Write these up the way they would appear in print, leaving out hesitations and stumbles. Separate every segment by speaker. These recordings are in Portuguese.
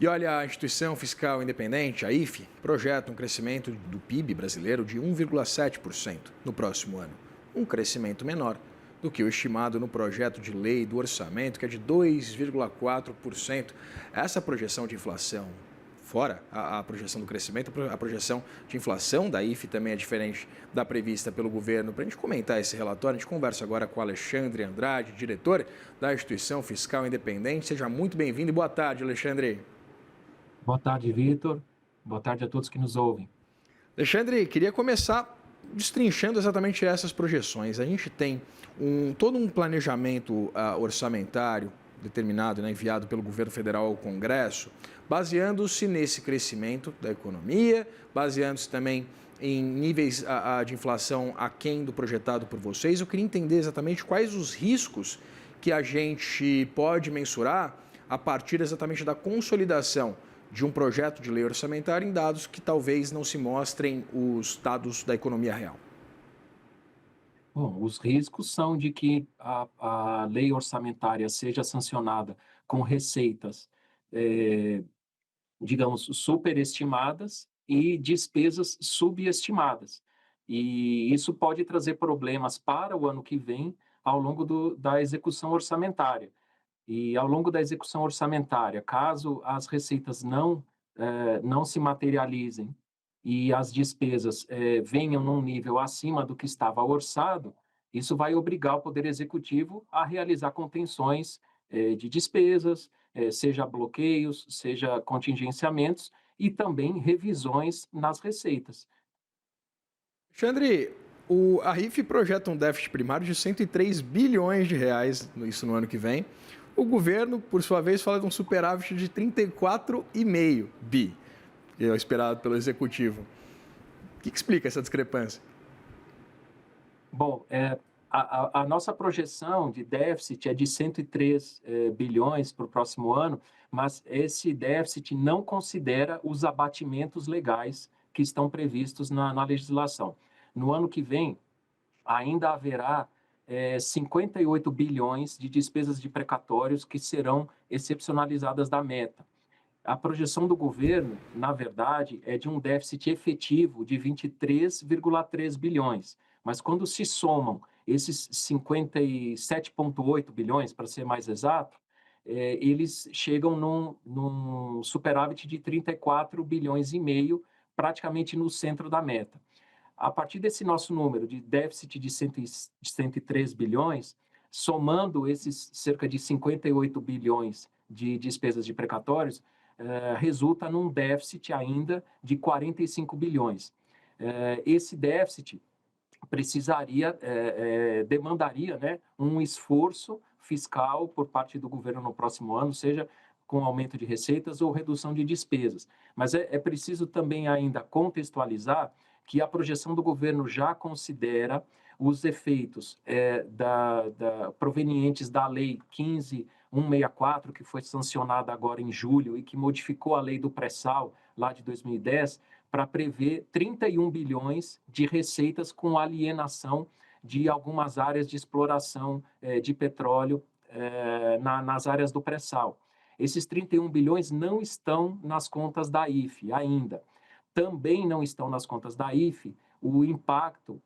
Speaker 1: E olha, a instituição fiscal independente, a IFE, projeta um crescimento do PIB brasileiro de 1,7% no próximo ano, um crescimento menor do que o estimado no projeto de lei do orçamento, que é de 2,4%. Essa projeção de inflação, fora a projeção do crescimento, a projeção de inflação da IFE também é diferente da prevista pelo governo. Para a gente comentar esse relatório, a gente conversa agora com Alexandre Andrade, diretor da instituição fiscal independente. Seja muito bem-vindo e boa tarde, Alexandre.
Speaker 2: Boa tarde, Vitor. Boa tarde a todos que nos ouvem.
Speaker 1: Alexandre, queria começar destrinchando exatamente essas projeções. A gente tem todo um planejamento orçamentário determinado, né, enviado pelo governo federal ao Congresso, baseando-se nesse crescimento da economia, baseando-se também em níveis de inflação aquém do projetado por vocês. Eu queria entender exatamente quais os riscos que a gente pode mensurar a partir exatamente da consolidação de um projeto de lei orçamentária em dados que talvez não se mostrem os dados da economia real.
Speaker 2: Bom, os riscos são de que a lei orçamentária seja sancionada com receitas, eh, digamos, superestimadas e despesas subestimadas. E isso pode trazer problemas para o ano que vem ao longo da execução orçamentária. E ao longo da execução orçamentária, caso as receitas não se materializem e as despesas venham num nível acima do que estava orçado, isso vai obrigar o Poder Executivo a realizar contenções de despesas, seja bloqueios, seja contingenciamentos e também revisões nas receitas.
Speaker 1: Alexandre, a RIF projeta um déficit primário de 103 bilhões de reais, isso no ano que vem. O governo, por sua vez, fala de um superávit de 34,5 bi, que é o esperado pelo executivo. O que explica essa discrepância?
Speaker 2: Bom, a nossa projeção de déficit é de 103 bilhões para o próximo ano, mas esse déficit não considera os abatimentos legais que estão previstos na legislação. No ano que vem, ainda haverá 58 bilhões de despesas de precatórios que serão excepcionalizadas da meta. A projeção do governo, na verdade, é de um déficit efetivo de 23,3 bilhões. Mas quando se somam esses 57,8 bilhões, para ser mais exato, eles chegam num superávit de 34 bilhões e meio, praticamente no centro da meta. A partir desse nosso número de déficit de 103 bilhões, somando esses cerca de 58 bilhões de despesas de precatórios, resulta num déficit ainda de 45 bilhões. Esse déficit demandaria, né, um esforço fiscal por parte do governo no próximo ano, seja com aumento de receitas ou redução de despesas. Mas é preciso também ainda contextualizar que a projeção do governo já considera os efeitos provenientes da Lei 15.164, que foi sancionada agora em julho e que modificou a lei do pré-sal lá de 2010, para prever 31 bilhões de receitas com alienação de algumas áreas de exploração de petróleo nas áreas do pré-sal. Esses 31 bilhões não estão nas contas da IFE ainda. Também não estão nas contas da IFE o impacto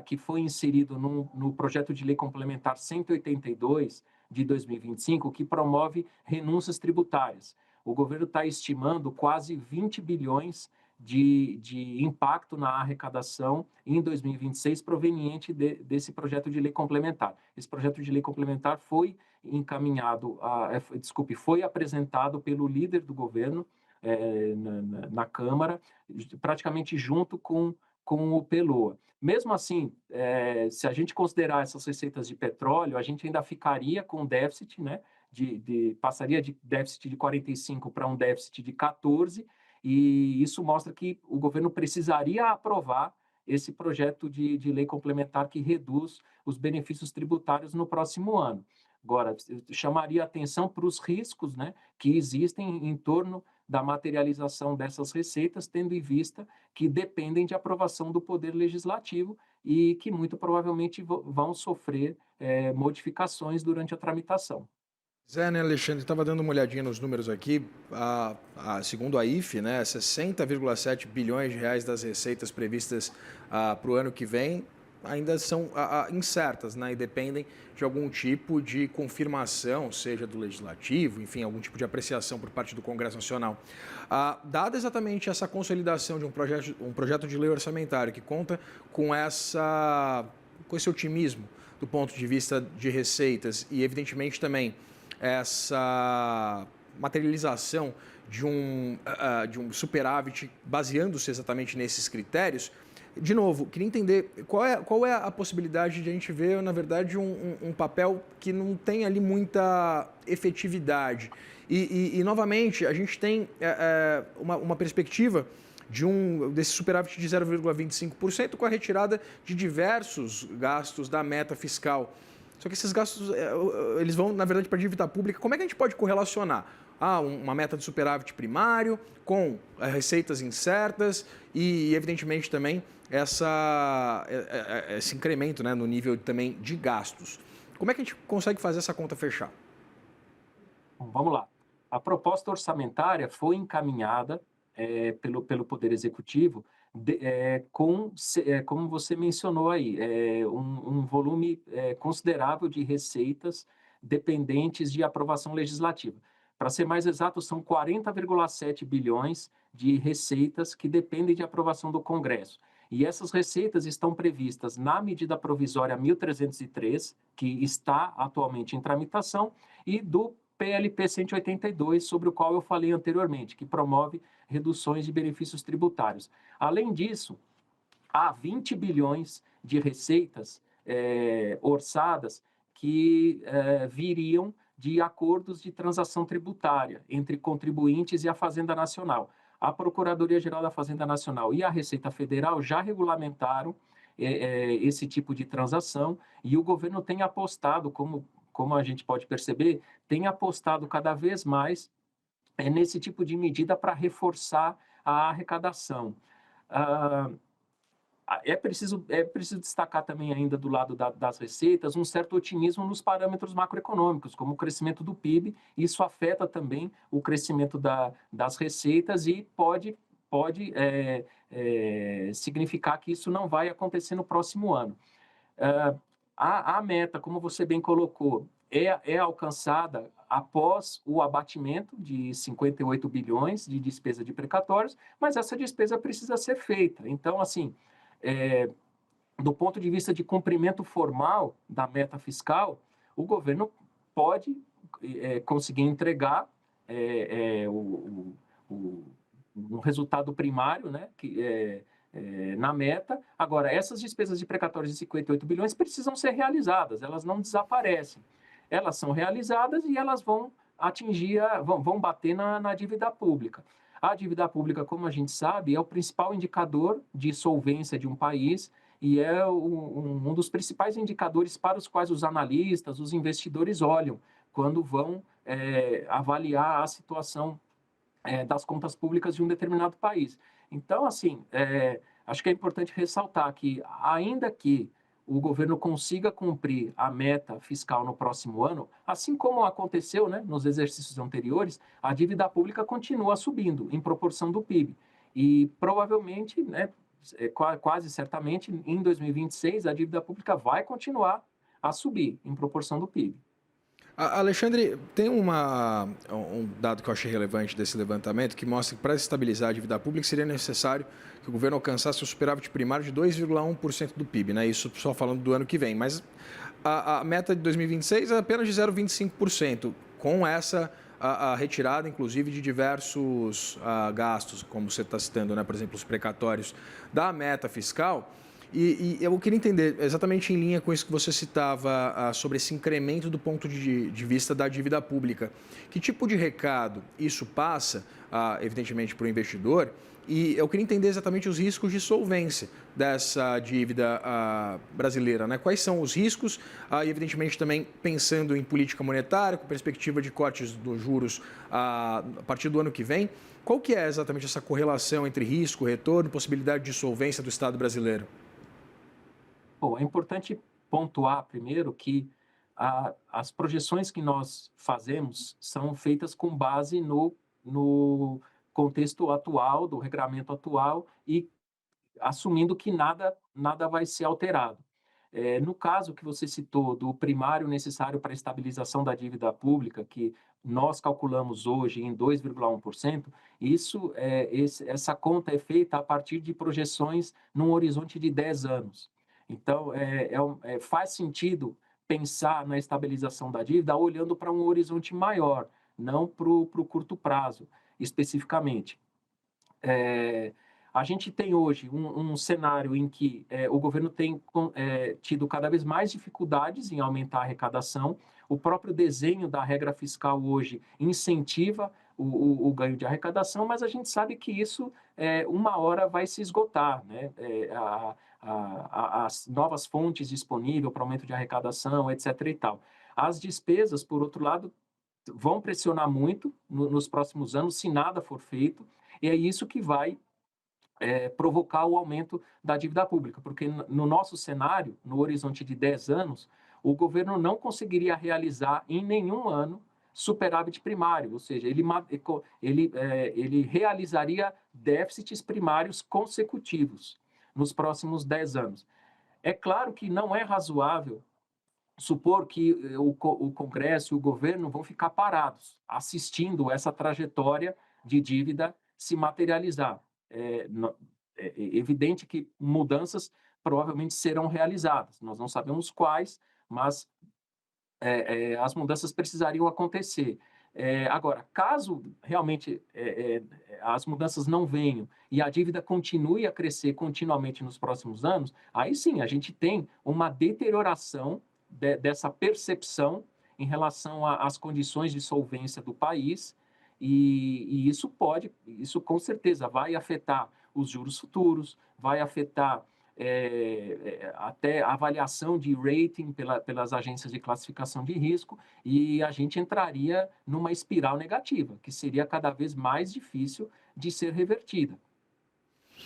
Speaker 2: que foi inserido no projeto de lei complementar 182 de 2025, que promove renúncias tributárias. O governo está estimando quase 20 bilhões de impacto na arrecadação em 2026 proveniente desse projeto de lei complementar. Esse projeto de lei complementar foi foi apresentado pelo líder do governo na Câmara, praticamente junto com o Peloa. Mesmo assim, se a gente considerar essas receitas de petróleo, a gente ainda ficaria com déficit, né? Passaria de déficit de 45 para um déficit de 14, e isso mostra que o governo precisaria aprovar esse projeto de lei complementar que reduz os benefícios tributários no próximo ano. Agora, eu chamaria a atenção para os riscos, né, que existem em torno da materialização dessas receitas, tendo em vista que dependem de aprovação do Poder Legislativo e que muito provavelmente vão sofrer modificações durante a tramitação.
Speaker 1: Zé, né, Alexandre, estava dando uma olhadinha nos números aqui. Segundo a IFE, né, 60,7 bilhões de reais das receitas previstas para o ano que vem ainda são incertas, né, e dependem de algum tipo de confirmação, seja do Legislativo, enfim, algum tipo de apreciação por parte do Congresso Nacional. Dada exatamente essa consolidação de um projeto de lei orçamentário que conta com esse otimismo do ponto de vista de receitas e, evidentemente, também essa materialização de um superávit baseando-se exatamente nesses critérios. De novo, queria entender qual é a possibilidade de a gente ver, na verdade, um papel que não tem ali muita efetividade. Novamente, a gente tem uma perspectiva desse superávit de 0,25% com a retirada de diversos gastos da meta fiscal. Só que esses gastos, eles vão, na verdade, para a dívida pública. Como é que a gente pode correlacionar uma meta de superávit primário com receitas incertas e, evidentemente, também esse incremento, né, no nível também de gastos? Como é que a gente consegue fazer essa conta fechar?
Speaker 2: Bom, vamos lá. A proposta orçamentária foi encaminhada pelo Poder Executivo como você mencionou aí, um volume considerável de receitas dependentes de aprovação legislativa. Para ser mais exato, são 40,7 bilhões de receitas que dependem de aprovação do Congresso. E essas receitas estão previstas na medida provisória 1303, que está atualmente em tramitação, e do PLP 182, sobre o qual eu falei anteriormente, que promove reduções de benefícios tributários. Além disso, há 20 bilhões de receitas orçadas que viriam de acordos de transação tributária entre contribuintes e a Fazenda Nacional. A Procuradoria-Geral da Fazenda Nacional e a Receita Federal já regulamentaram esse tipo de transação e o governo tem apostado, como a gente pode perceber, tem apostado cada vez mais nesse tipo de medida para reforçar a arrecadação. É preciso destacar também ainda do lado das receitas um certo otimismo nos parâmetros macroeconômicos, como o crescimento do PIB. Isso afeta também o crescimento das receitas e pode significar que isso não vai acontecer no próximo ano. A meta, como você bem colocou, é alcançada após o abatimento de 58 bilhões de despesa de precatórios, mas essa despesa precisa ser feita. Então, assim, do ponto de vista de cumprimento formal da meta fiscal, o governo pode conseguir entregar um resultado primário, né, na meta. Agora, essas despesas de precatórios de 58 bilhões precisam ser realizadas, elas não desaparecem. Elas são realizadas e elas vão vão bater na dívida pública. A dívida pública, como a gente sabe, é o principal indicador de solvência de um país e é um dos principais indicadores para os quais os analistas, os investidores olham quando vão avaliar a situação das contas públicas de um determinado país. Então, assim, acho que é importante ressaltar que, ainda que o governo consiga cumprir a meta fiscal no próximo ano, assim como aconteceu, né, nos exercícios anteriores, a dívida pública continua subindo em proporção do PIB. E provavelmente, né, quase certamente, em 2026, a dívida pública vai continuar a subir em proporção do PIB.
Speaker 1: Alexandre, tem um dado que eu achei relevante desse levantamento que mostra que para estabilizar a dívida pública seria necessário que o governo alcançasse o superávit primário de 2,1% do PIB, né? Isso só falando do ano que vem, mas a meta de 2026 é apenas de 0,25%, com essa a retirada, inclusive, de diversos gastos, como você está citando, né? Por exemplo, os precatórios da meta fiscal. E eu queria entender, exatamente em linha com isso que você citava sobre esse incremento do ponto de vista da dívida pública. Que tipo de recado isso passa, evidentemente, para o investidor? E eu queria entender exatamente os riscos de solvência dessa dívida brasileira, né? Quais são os riscos? E, evidentemente, também pensando em política monetária, com perspectiva de cortes dos juros a partir do ano que vem. Qual que é exatamente essa correlação entre risco, retorno, possibilidade de solvência do Estado brasileiro?
Speaker 2: Bom, é importante pontuar primeiro que as projeções que nós fazemos são feitas com base no contexto atual, do regramento atual e assumindo que nada vai ser alterado. No caso que você citou do primário necessário para a estabilização da dívida pública, que nós calculamos hoje em 2,1%, essa conta é feita a partir de projeções num horizonte de 10 anos. Então, faz sentido pensar na estabilização da dívida olhando para um horizonte maior, não para o curto prazo, especificamente. A gente tem hoje um cenário em que o governo tem tido cada vez mais dificuldades em aumentar a arrecadação. O próprio desenho da regra fiscal hoje incentiva o ganho de arrecadação, mas a gente sabe que isso, uma hora, vai se esgotar, né? As novas fontes disponíveis para aumento de arrecadação, etc. e tal. As despesas, por outro lado, vão pressionar muito nos próximos anos, se nada for feito, e é isso que vai provocar o aumento da dívida pública, porque no nosso cenário, no horizonte de 10 anos, o governo não conseguiria realizar em nenhum ano superávit primário, ou seja, ele realizaria déficits primários consecutivos nos próximos 10 anos. É claro que não é razoável supor que o Congresso e o governo vão ficar parados, assistindo essa trajetória de dívida se materializar. É evidente que mudanças provavelmente serão realizadas. Nós não sabemos quais, mas as mudanças precisariam acontecer. Agora, caso realmente as mudanças não venham e a dívida continue a crescer continuamente nos próximos anos, aí sim a gente tem uma deterioração dessa percepção em relação às condições de solvência do país, e isso com certeza vai afetar os juros futuros, vai afetar até a avaliação de rating pelas agências de classificação de risco, e a gente entraria numa espiral negativa, que seria cada vez mais difícil de ser revertida.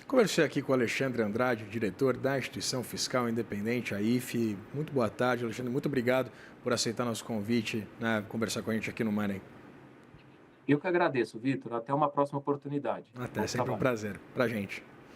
Speaker 1: Conversei aqui com o Alexandre Andrade, diretor da Instituição Fiscal Independente, a IFE. Muito boa tarde, Alexandre. Muito obrigado por aceitar nosso convite, né, conversar com a gente aqui no Money.
Speaker 2: Eu que agradeço, Vitor. Até uma próxima oportunidade.
Speaker 1: Até, sempre um prazer para a gente.